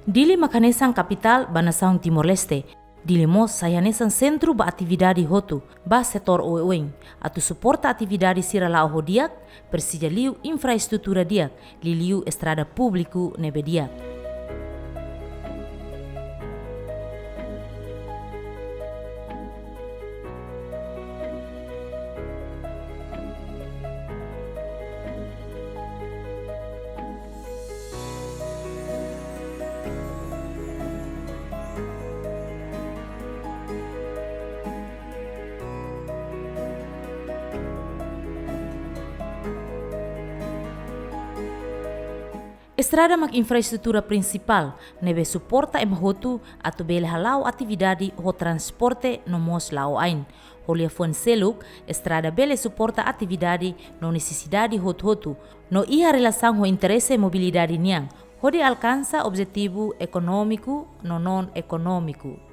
Dili makanesan capital ba nação Timor-Leste, dili mos sayanesan centro ba atividade hotu, ba setor oeweng, atu suporta atividade sira lao hodiak, persija liu infraestrutura diak, li liu estrada público nebe diak. Estrada mak infraestrutura principal, nebe suporta hotu atu bele halau atividade ho transporte no mos lao ain. Holia fon seluk, estrada bele suporta atividade no necessidade hotu, no iha relação ho interesse mobilidade niang, hode alcança objetivo econômico no non econômico.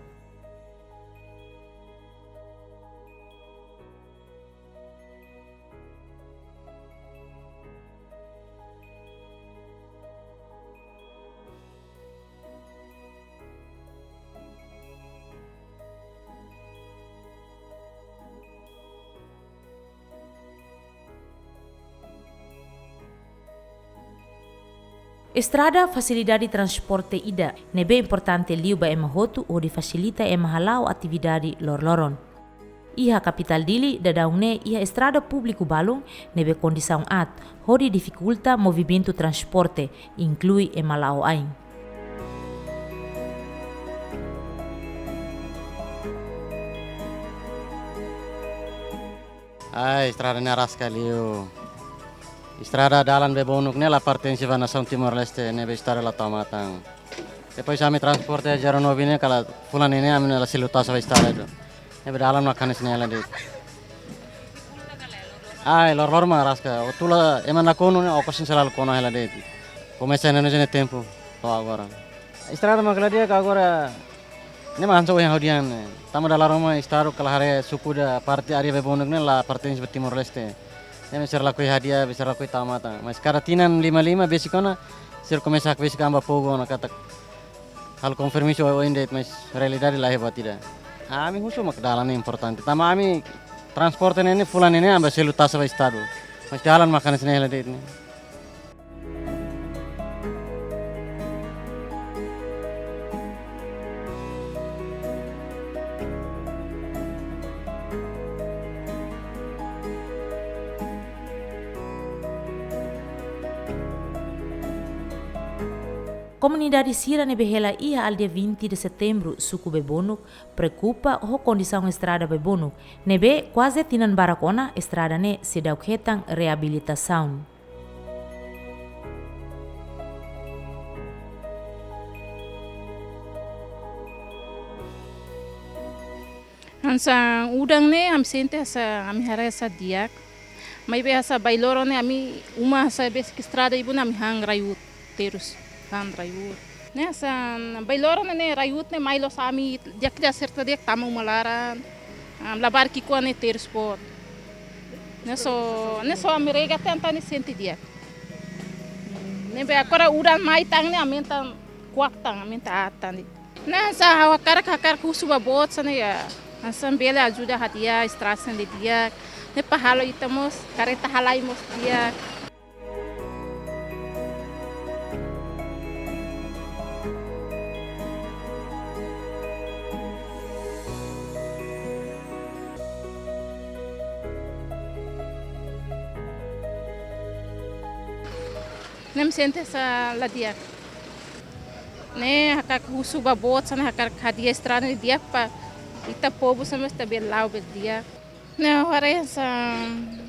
Estrada facilidade transporte ida, nebe importante liu ba ema hotu o di facilita ema halau atividade lor-loron. Iha capital dili dadaune iha estrada público balung nebe condição at, hodi dificulta movimento transporte, inclui ema lao ain. Estrada Nerasca liu. Estrada dalan bebonuk nela pertensiva nação Timor-Leste nebe estrada la tamatang. Depois kami transporte jaro novine kala fulan ini kami nela siluta sa estrada do. Nebe dalan makanis nela dit. Lor ma raska. Otula emana kono ne okosin selalu kono hela dit. Começa no jene tempo to agora. Estrada magladia ka agora nema hanso yang hodian. Tama dalaroma estrada kala hare suku da parte area bebonuk nela pertensiva Timor-Leste. Ya bisa lakui hadiah, bisa lakui tamata. Mas karatinan 55 besikona sir começa a besic amba fogo na kata hal confirmation o indet mas realidade lah hebat tidak. Ami husu mak dalan importante. Tama ami transporte nene fulan ini amba seluta sa estado. Mas dalan makan senela det ni. Comunidade Sira nebe hela ia al dia 20 de setembro suku bebonuk preocupa ho condição estrada bebonuk nebe quase tinan barakona estrada ne sedau hetang reabilitação. Hansa udang ne am sente asa ami hara asa diak. Mai be asa bailoro ne ami uma asa bes estrada ibu nami hang rayut terus. Kan rayut. Ne san bailoro ne rayut ne mailo sami dia certa dia tamu malaran. Labar ki ko ne tersport. Ne so ami rega tenta ne senti dia. Ne be akora uran mai tang ne amenta kuak tang amenta atan. Ne sa hakar kusuba bot sana ya. Asam bela ajuda hadia estrasan de dia. Ne pahalo itamos kareta halaimos dia. Nem sente sa ladia. Ne hakak husu babot sana hakak hadia estrada dia pa ita povo sama sta belau bel dia. Ne hore sa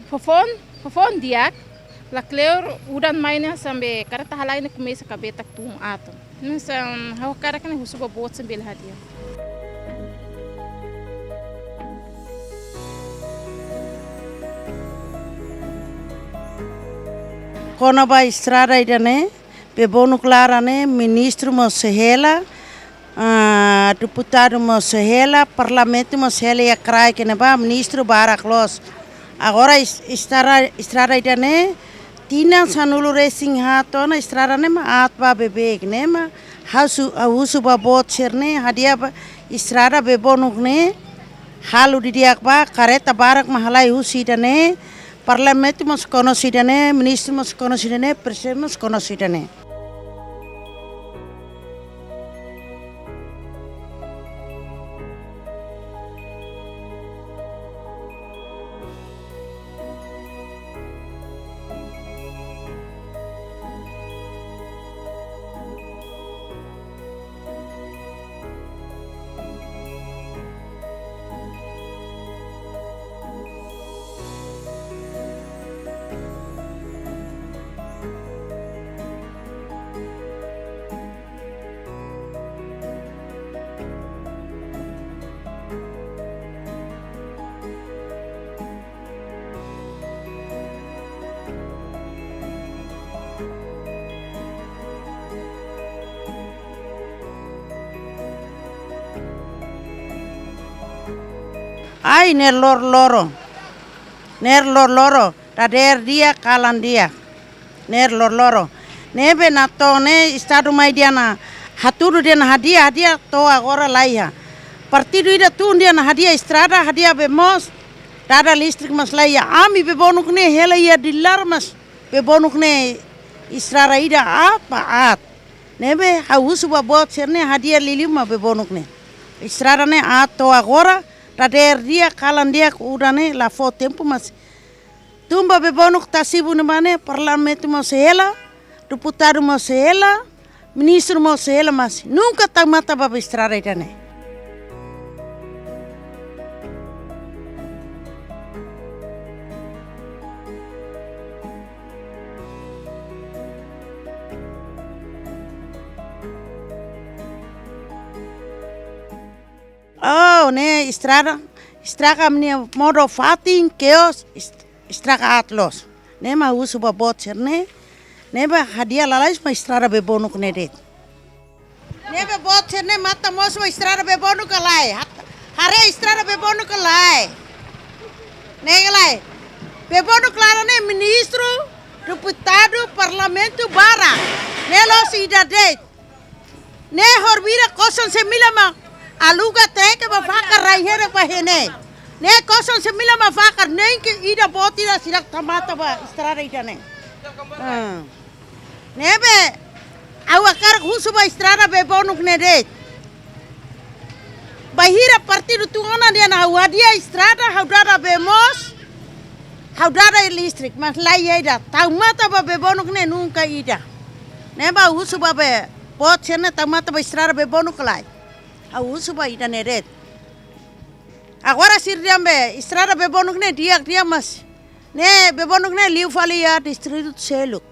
fofon dia. La cleur udan maina sambe karata halai ne kumesa kabeta tum ato. Ne sa hakak ne husu babot sa bel hadia. Kona ba estrada idane bebonu clarane ministro mosehela deputado mosehela parlamento mosehela ya krai que ba ministro baraklos agora estrada idane Tina sanulu racing hato na estrada nema atba bebek nema hausu ba bot serne hadia ba estrada bebonuk ne halu didiak ba kareta barak mahalai husidane parlamento mas konosidane ministro mas konosidane presiden mas konosidane. Ai ner loro tader dia kalan dia ner loro nebe na tone estado mai dia na haturu dia na hadia to agora laiha partido ida tu dia na hadia estrada hadia bemos tada listrik mas laiha ami bebonuk ne hela ia dilar mas bebonuk ne estrada ida at nebe hausu babot serne hadia lilima bebonuk ne estrada ne at to agora tader dia kalan dia udane la fo tempo mas tumba bebonuk tasibu nemane parlamento mas hela deputado mas hela ministro mas hela mas nunca tamata ba estrada itane. Oh, ne estrada mne modo fatin keos estrada atlos. Ne ma usu ba botser ne ba hadia lalais ma estrada bebonuk ne det. Ne be botser ne mata mos ma estrada bebonuk lai. Hare estrada bebonuk lai. Ne lai. Bebonuk lara ne ministro, deputado, parlamento bara. Ne los ida det. Ne horbira koson semila ma aluga teke ba fakar raihere ba hene ne koson semila ma fakar ne ke ida botira sirak tamata ba estrada ida ne be awakar husu ba estrada be bonuk ne de bahira partido tuana dia na hadia estrada haudada be mos haudada listrik mas lai ida tamata ba be bonuk ne nunca ida ne ba husu ba be bot sene tamata ba estrada be bonuk lai Ausu ba ida neret. Agora sirdiambe estrada bebonuk ne dia mas. Ne bebonuk ne liu falia distrito Seluk.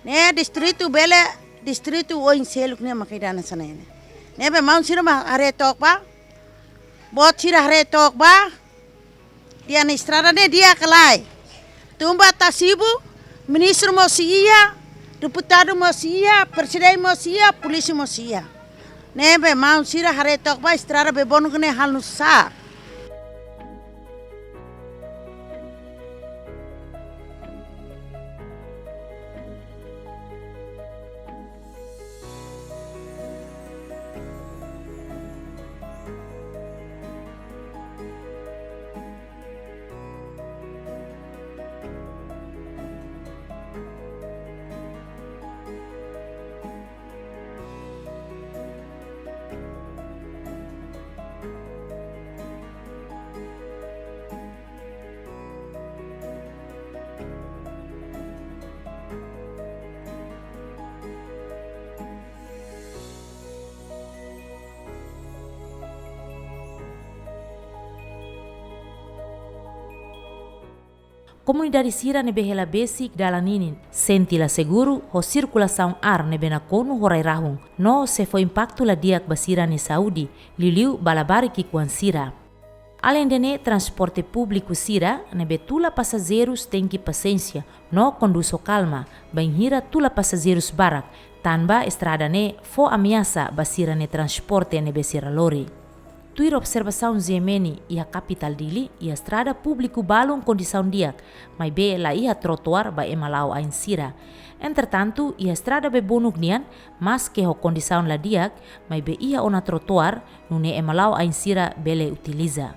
Ne distrito bele distrito oin Seluk ne makidana sanene. Ne be maun sira ma are tok ba. Bot sira are tok ba. Dia na estrada ne dia kalai. Tumba tasibu ministro mosia, deputado mosia, presiden mosia, polisi mosia. Nebe mau sira hare tok ba estrada bebonuk ne halusa. Comunidade Sira nebe hela basic dalaninin, sentila seguro ho circulação ar nebe na kono horai rahung, no se foi impacto la diak basira ni Saudi, liliu balabari ki kuan Sira. Além de ne transporte público Sira, nebe tula passageiros tem que paciência, no conduzo calma, banhira tula passageiros barak, tanba estrada ne fo ameaça basira ne transporte nebe Sira lori. tuir observação zemeni ia capital dili ia estrada público balung condição diak, mai be la ia trotuar ba emalau ain sira. Entretanto, ia estrada be bonuk nian, mas ke ho condição la diak, mai be ia ona trotuar nune emalau ain sira bele utiliza.